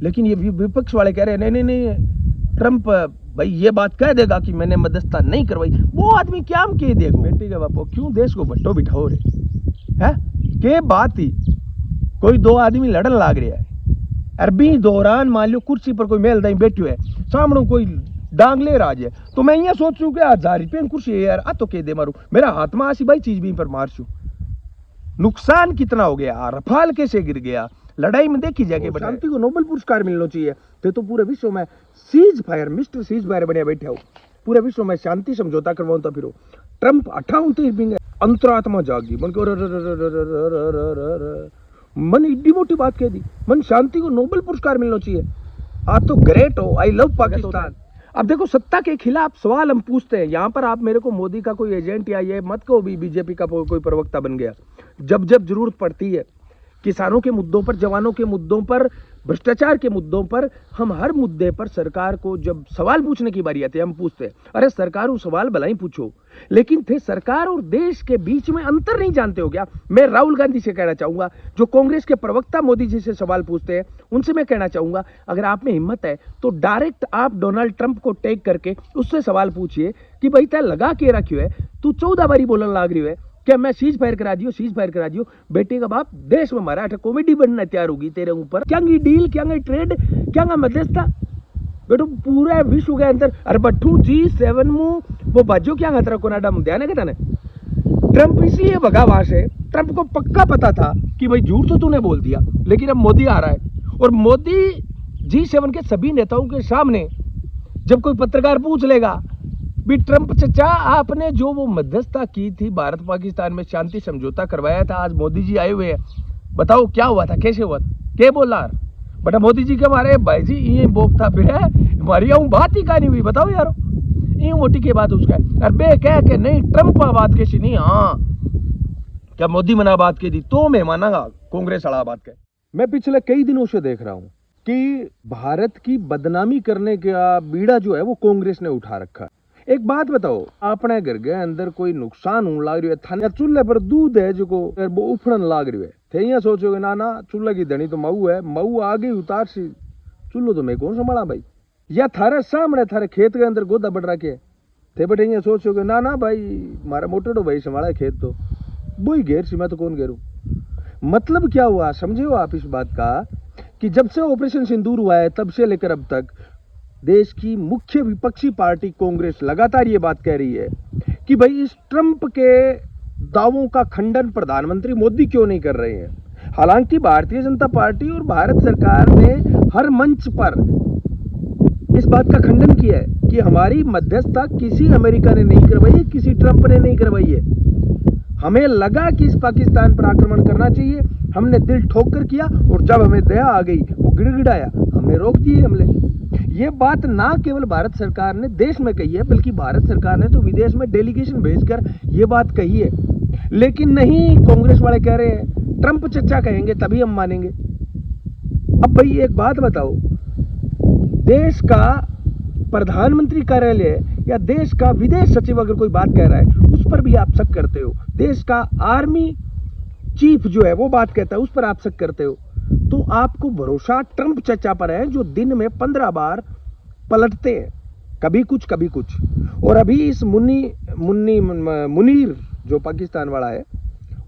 लेकिन ये विपक्ष वाले कह रहे हैं नहीं नहीं नहीं, ट्रंप भाई ये बात कह देगा कि मैंने मध्यस्थता नहीं करवाई, वो आदमी क्या हम कह देगा? बेटी का बापो क्यों देश को भट्टो बिठाओ रे है के बात ही। कोई दो आदमी लड़न लाग रहा है, अरबी दौरान मान लो कुर्सी पर कोई मेल दाई बैठो है, सामने कोई डांग ले राज है, तो मैं ये सोचूं कि 1000 रुपये कुर्सी है यार, आ तो कह दे मारू मेरा हाथ में आसी भाई चीज भी पर मारशू। नुकसान कितना हो गया, रफाल कैसे गिर गया, लड़ाई में देखी जाके शांति को नोबेल पुरस्कार मिलना चाहिए। तो पूरे विश्व में cease fire mister cease fire बने बैठे हो, पूरे विश्व में शांति समझौता करवाऊं तो फिर ट्रंप 28 अंतरात्मा जागी मन को मन इड्डी मोटी बात कह दी, मन शांति को नोबेल पुरस्कार मिलना चाहिए। आप तो ग्रेट हो, आई लव पाकिस्तान। अब देखो सत्ता के खिलाफ सवाल हम पूछते हैं, यहाँ पर आप मेरे को मोदी का कोई एजेंट या ये मत कहो भी बीजेपी का कोई प्रवक्ता बन गया। जब जब जरूरत पड़ती है किसानों के मुद्दों पर, जवानों के मुद्दों पर, भ्रष्टाचार के मुद्दों पर, हम हर मुद्दे पर सरकार को जब सवाल पूछने की बारी आती है हम पूछते हैं अरे सरकार वो सवाल भला ही पूछो, लेकिन थे सरकार और देश के बीच में अंतर नहीं जानते हो क्या? मैं राहुल गांधी से कहना चाहूंगा, जो कांग्रेस के प्रवक्ता मोदी जी से सवाल पूछते हैं उनसे मैं कहना चाहूंगा अगर आप में हिम्मत है तो डायरेक्ट आप डोनाल्ड ट्रंप को टैग करके उससे सवाल पूछिए कि भाई तय लगा के रखियो है, तू 14 बारी बोलने लाग रही है क्या मैं सीज फायर करा दियो, सीज फायर करा दियो। बेटे का बाप देश में हमारा कॉमेडी बनना तैयार होगी तेरे ऊपर, क्या डील, क्या ट्रेड, क्या मध्यस्थता बेटो पूरे विश्व के अंदर। अरे बट्ठू G7 मुंह वो बाजो क्या खतरा कोनाडा मुद्दा है ना। ट्रंप इसलिए भगा वहां से, ट्रंप को पक्का पता था कि भाई झूठ तो तूने बोल दिया, लेकिन अब मोदी आ रहा है और मोदी G7 के सभी नेताओं के सामने जब कोई पत्रकार पूछ लेगा भी ट्रंप चचा आपने जो वो मध्यस्थता की थी भारत पाकिस्तान में, शांति समझौता करवाया था, आज मोदी जी आए हुए हैं, बताओ क्या हुआ था, कैसे हुआ था, क्या बोला बटा मोदी जी के मारे भाई जी ये बोक था फिर है हमारी बात ही कहानी हुई, बताओ यारो ये मोटी की बात उसका अरे बे कह के नहीं ट्रंप बात कैसी नहीं, हाँ क्या मोदी मना बात की थी तो मैं मानागा कांग्रेस वाला बात कह। मैं पिछले कई दिनों से देख रहा हूं कि भारत की बदनामी करने का बीड़ा जो है वो कांग्रेस ने उठा रखा है। एक बात बताओ, अपने घर के अंदर कोई नुकसान होने लाग रही है, थाने चूल्हे पर दूध है जो को वो उफड़न लाग रही है, थे यहाँ सोचोगे ना ना चूल्हे की धनी तो मऊ है, मऊ आ गई उतार सी, चूल्हो तो मैं कौन संभाला भाई, या थारे सामने थारे खेत के अंदर गोदा बढ़ रखे थे बटे यहाँ सोचोगे ना ना भाई मारा मोटेडो भाई संभाला खेत तो वो ही घेर सी, मैं तो कौन घेरू। मतलब क्या हुआ समझे हो आप इस बात का कि जब से ऑपरेशन सिंदूर हुआ है तब से लेकर अब तक देश की मुख्य विपक्षी पार्टी कांग्रेस लगातार ये बात कह रही है कि भाई इस ट्रंप के दावों का खंडन प्रधानमंत्री मोदी क्यों नहीं कर रहे हैं। हालांकि भारतीय जनता पार्टी और भारत सरकार ने हर मंच पर इस बात का खंडन किया है कि हमारी मध्यस्थता किसी अमेरिका ने नहीं करवाई है, किसी ट्रंप ने नहीं करवाई है। हमें लगा कि इस पाकिस्तान पर आक्रमण करना चाहिए, हमने दिल ठोक कर किया और जब हमें दया आ गई वो गिड़गिड़ाया, हमने रोक दिए हमले। ये बात ना केवल भारत सरकार ने देश में कही है बल्कि भारत सरकार ने तो विदेश में डेलीगेशन भेजकर ये बात कही है, लेकिन नहीं कांग्रेस वाले कह रहे हैं ट्रंप चर्चा कहेंगे तभी हम मानेंगे। अब भाई एक बात बताओ, देश का प्रधानमंत्री कार्यालय या देश का विदेश सचिव अगर कोई बात कह रहा है उस पर भी आप शक करते हो, देश का आर्मी चीफ जो है वो बात कहता है उस पर आप शक करते हो, तो आपको भरोसा ट्रंप चचा पर है जो दिन में 15 बार पलटते हैं, कभी कुछ। और अभी इस मुनीर जो पाकिस्तान वाला है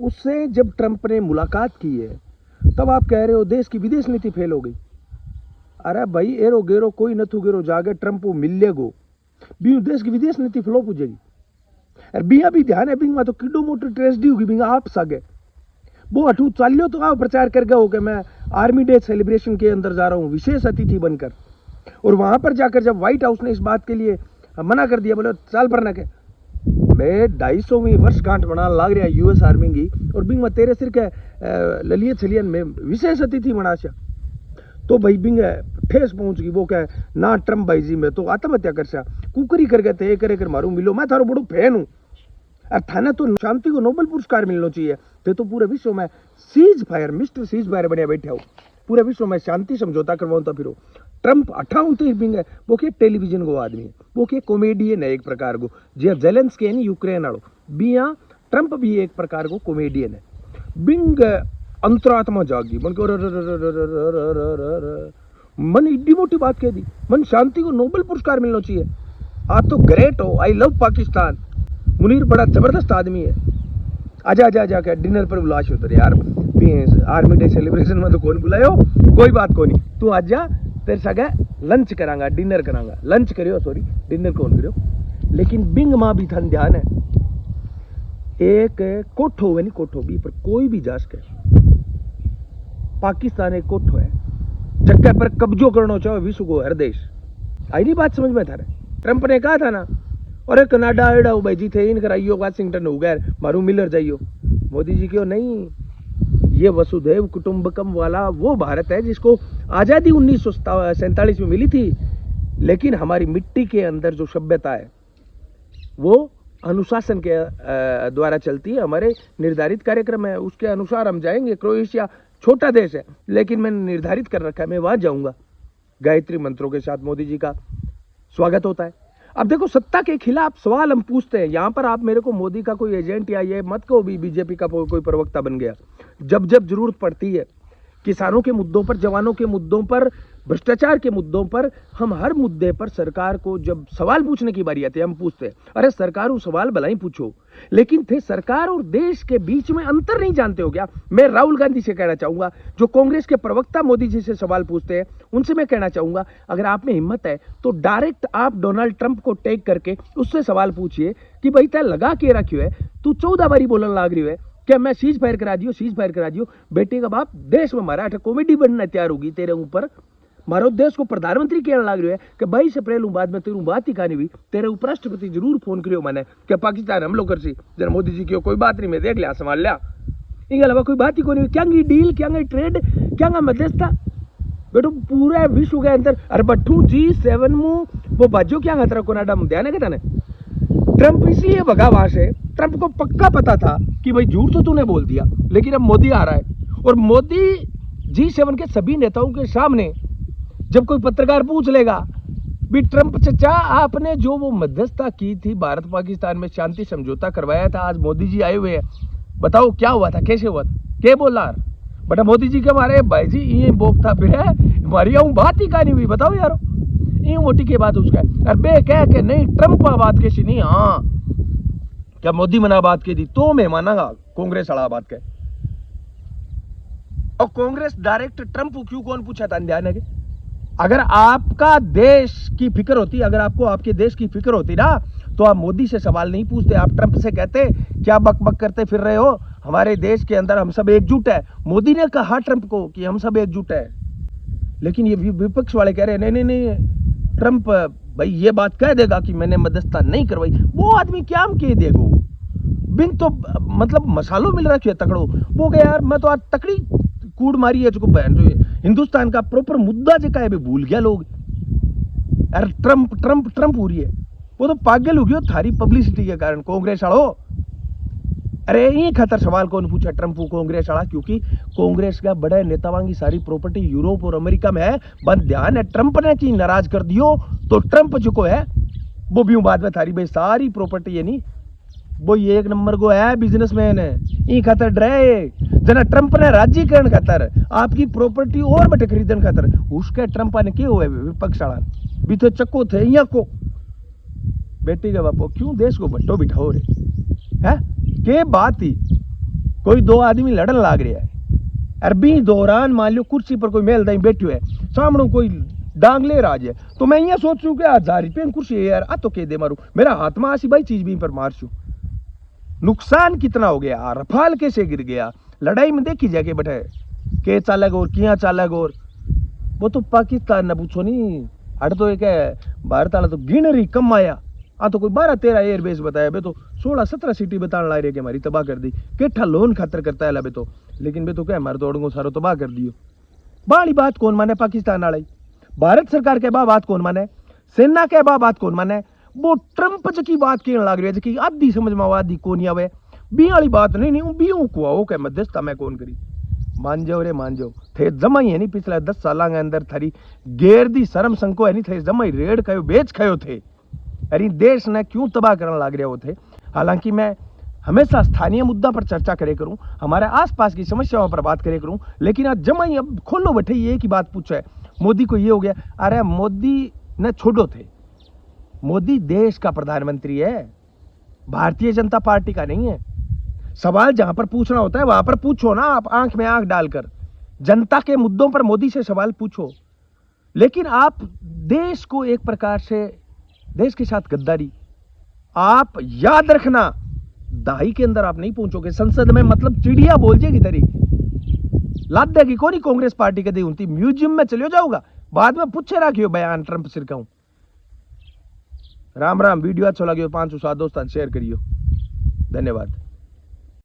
उससे जब ट्रंप ने मुलाकात की है तब आप कह रहे हो देश की विदेश नीति फेल हो गई। अरे भाई एरो गेरो कोई नथु गेरो जागे ट्रंप वो मिल गो भी देश की विदेश नीति फ्लॉप हो जाएगी। अरे बिया भी ध्यान है बिंगा तो किडो मोटर ट्रेजेडी होगी बिंगा आप सगे वो अठू चालियो तो आप प्रचार कर गए हो कि मैं आर्मी डे सेलिब्रेशन के अंदर जा रहा हूँ विशेष अतिथि बनकर, और वहां पर जाकर जब व्हाइट हाउस ने इस बात के लिए मना कर दिया, बोले साल भर ना के मैं 250वीं वर्षगांठ मनाने लग रहा यूएस आर्मी की और बिंग में तेरे सिर के ललिए छलियन में विशेष अतिथि मनाशा, तो भाई बिंग ठेस पहुंच गई। वो क्या ना ट्रंप भाई जी मैं तो आत्महत्या कर सा कुकरी कर गए थे कर मारू मिलो, मैं थारो बड़ो फैन हूँ। और थाने तो शांति को नोबेल पुरस्कार मिलना चाहिए, तो पूरे विश्व में cease fire mister cease fire बने बैठे हो, पूरे विश्व में शांति समझौता करवाऊं तो फिर ट्रंप 28 बिंग है वो के टेलीविजन को आदमी है, वो के कॉमेडियन है एक प्रकार को, जे जेलेंस्की है यूक्रेन वालों बिया ट्रंप भी एक प्रकार को कॉमेडियन है। बिंग अंतरात्मा जागी बन के मन एड्डी मोटी बात कह दी, मन शांति को नोबेल पुरस्कार मिलना चाहिए। आप तो ग्रेट हो, आई लव पाकिस्तान। मुनीर बड़ा जबरदस्त आदमी है। आजा आजा आजा क्या डिनर पर बुला उधर यार, आर्मी डे सेलिब्रेशन में तो कौन बुलायो, कोई बात को नहीं, तू आज जा, तेरे सगे लंच करांगा, डिनर करांगा, लंच करियो सॉरी, डिनर कौन करियो। लेकिन बिंग माँ भी थन ध्यान है, एक कोठो है नहीं, कोठो भी पर कोई भी जा सके। पाकिस्तान एक कोठो है जगह पर कब्जो करना चाहो विश्व को हर देश। आई नहीं बात समझ में थारे? ट्रंप ने कहा था ना, अरे कनाडा एडा हो भाई जी थे इन कराइयो, वाशिंगटन हो गए मारू मिलर जाइयो। मोदी जी क्यों नहीं, ये वसुधैव कुटुंबकम वाला वो भारत है जिसको आजादी 1947 में मिली थी, लेकिन हमारी मिट्टी के अंदर जो सभ्यता है वो अनुशासन के द्वारा चलती है। हमारे निर्धारित कार्यक्रम है, उसके अनुसार हम जाएंगे। क्रोएशिया छोटा देश है, लेकिन मैंने निर्धारित कर रखा है, मैं वहां जाऊंगा। गायत्री मंत्रों के साथ मोदी जी का स्वागत होता है। अब देखो, सत्ता के खिलाफ सवाल हम पूछते हैं। यहां पर आप मेरे को मोदी का कोई एजेंट या ये मत कहो भी बीजेपी का कोई प्रवक्ता बन गया। जब जब जरूरत पड़ती है, किसानों के मुद्दों पर, जवानों के मुद्दों पर, भ्रष्टाचार के मुद्दों पर, हम हर मुद्दे पर सरकार को जब सवाल पूछने की बारी आती है, हम पूछते हैं, अरे सरकार वो सवाल भला ही पूछो, लेकिन थे सरकार और देश के बीच में अंतर नहीं जानते हो क्या? मैं राहुल गांधी से कहना चाहूंगा, जो कांग्रेस के प्रवक्ता मोदी जी से सवाल पूछते हैं, उनसे मैं कहना चाहूंगा, अगर आप में हिम्मत है तो डायरेक्ट आप डोनाल्ड ट्रंप को टेक करके उससे सवाल पूछिए कि भाई तय लगा के रखियो है, तू 14 बारी बोलने लाग रही है क्या मैं सीज फायर करा दियो, सीज फायर करा दियो। बेटे का बाप देश में मारा कॉमेडी बनना तैयार होगी तेरे ऊपर। मारो देश को प्रधानमंत्री कहने लग रहे है कि 22 अप्रैल बाद में तेरू बात ही कहानी हुई, तेरे उपराष्ट्रपति जरूर फोन करियो मैंने कि पाकिस्तान हमलो कर सी। जरा मोदी जी की कोई बात नहीं, मैं देख लिया, संभाल लिया, इनके अलावा कोई बात ही कोई नहीं। क्या डील, क्या ट्रेड, क्या मध्यस्थता, बेटो पूरे विश्व के अंदर। अरे बट्ठू G7 में वो बाजो क्या खतरा कनाडा में ध्यान है क्या तने? ट्रंप इसलिए भगा वहां से, ट्रंप को पक्का पता था कि भाई झूठ तो तूने बोल दिया, लेकिन अब मोदी आ रहा है और मोदी G7 के सभी नेताओं के सामने जब कोई पत्रकार पूछ लेगा भी ट्रंप चचा आपने जो वो मध्यस्थता की थी, भारत पाकिस्तान में शांति समझौता करवाया था, आज मोदी जी आए हुए हैं, बताओ क्या हुआ था, कैसे हुआ था, क्या बोला? बटा मोदी जी के मारे भाई जी ये बोकता फिर है, हमारी बात ही कहानी हुई, बताओ यारो ये मोटी की बात उसका है। अरे कह के नहीं ट्रंप बात कैसी नहीं, हाँ क्या मोदी मना बात की थी तो मैं मानागा कांग्रेस वाला बात कह। और कांग्रेस डायरेक्ट ट्रंप को क्यों कौन पूछा था, ध्यान है कि अगर आपका देश की फिक्र होती, अगर आपको आपके देश की फिक्र होती ना, तो आप मोदी से सवाल नहीं पूछते, आप ट्रंप से कहते क्या बक बक करते फिर रहे हो, हमारे देश के अंदर हम सब एकजुट है। मोदी ने कहा ट्रंप को कि हम सब एकजुट है, लेकिन ये विपक्ष वाले कह रहे हैं नहीं नहीं नहीं, ट्रंप भाई ये बात कह देगा कि मैंने मध्यस्थता नहीं करवाई, वो आदमी क्या हम कह देगो, बिन तो मतलब मसालों मिल रहा है तकड़ो, वो कह यार मैं तो आज तकड़ी कूड़ मारी है जो बहन जो हिंदुस्तान का प्रॉपर मुद्दा जो है भूल गया लोग। यार ट्रंप ट्रंप ट्रंप हो रही है, वो तो पागल हो गया थारी पब्लिसिटी के कारण कांग्रेस वालों। अरे ये खतर सवाल कौन पूछा ट्रंप को, कांग्रेस वाला, क्योंकि कांग्रेस का बड़े नेतावां की सारी प्रॉपर्टी यूरोप और अमेरिका में है। बंद ध्यान है, ट्रंप ने की नाराज कर दियो तो ट्रंप जो है वो भी बाद में थारी भाई सारी प्रॉपर्टी है नहीं, वो ये एक नंबर को है बिजनेसमैन है, ये खतर डरे जना ट्रंप ने राज्यकरण खतर आपकी प्रॉपर्टी और बटे खरीदन खतर, उसके ट्रंप ने क्या हुआ विपक्ष वाला भी तो चक्को थे यहाँ को बेटी के बापो क्यों देश को भट्टो बिठाओ रे है के बात ही। कोई दो आदमी लड़न लाग रहा है, अरबी दौरान मान लो कुर्सी पर कोई मेल दाई बैठो है, सामने कोई डांगले राज है, तो मैं यहाँ सोचूं कि 1000 रुपये कुर्सी है यार, आ तो कह दे मारू मेरा हाथ में आसी भाई चीज भी पर मारचू, नुकसान कितना हो गया, रफाल कैसे गिर गया, लड़ाई में देखी जाके बैठे के चालक और किया चालक और वो तो पाकिस्तान न पूछो नहीं, हट तो एक भारत वाला तो गिन रही कम आया, आ तो कोई 12-13 एयरबेस बताया बे, तो 16-17 सिटी बताने ला रही है कि हमारी तबाह कर दी, केठा लोन खातर करता है बे तो, लेकिन बे तो क्या हमारे दौड़ों सारो तबाह कर दियो। बाली बात कौन माने पाकिस्तान वाला, भारत सरकार के बात कौन माने, सेना के बात कौन माने, वो ट्रंप की बात कहने लग रही है कि आधी समझ में आधी कौन आवे, बी वाली बात नहीं बियों को आओ क्या मध्यस्थता मैं कौन करी, मान जाओ रे मान जाओ थे जमा ही है नहीं, पिछले 10 साल के अंदर थारी गेर दी शर्म संको है नहीं थे जमा ही रेड खायो बेच खायो थे, अरे देश ने क्यों तबाह करने लग रहे हो थे। हालांकि मैं हमेशा स्थानीय मुद्दा पर चर्चा करे करूं, हमारे आसपास की समस्याओं पर बात करे करूं, लेकिन आज जमा ही अब खोलो बैठे ये की बात पूछे मोदी को ये हो गया। अरे मोदी ने छोड़ो थे, मोदी देश का प्रधानमंत्री है, भारतीय जनता पार्टी का नहीं है। सवाल जहां पर पूछना होता है वहां पर पूछो ना, आप आंख में आंख डालकर जनता के मुद्दों पर मोदी से सवाल पूछो। लेकिन आप देश को एक प्रकार से, देश के साथ गद्दारी, आप याद रखना दाही के अंदर आप नहीं पहुंचोगे। संसद में मतलब चिड़िया बोल जाएगी तेरी, लाद देगी कोनी कांग्रेस पार्टी के दी उनती, म्यूजियम में चले जाओगा, बाद में पूछे रखियो बयान ट्रंप सिर का। राम राम। वीडियो अच्छा लगे 5 दोस्तों शेयर करियो। धन्यवाद।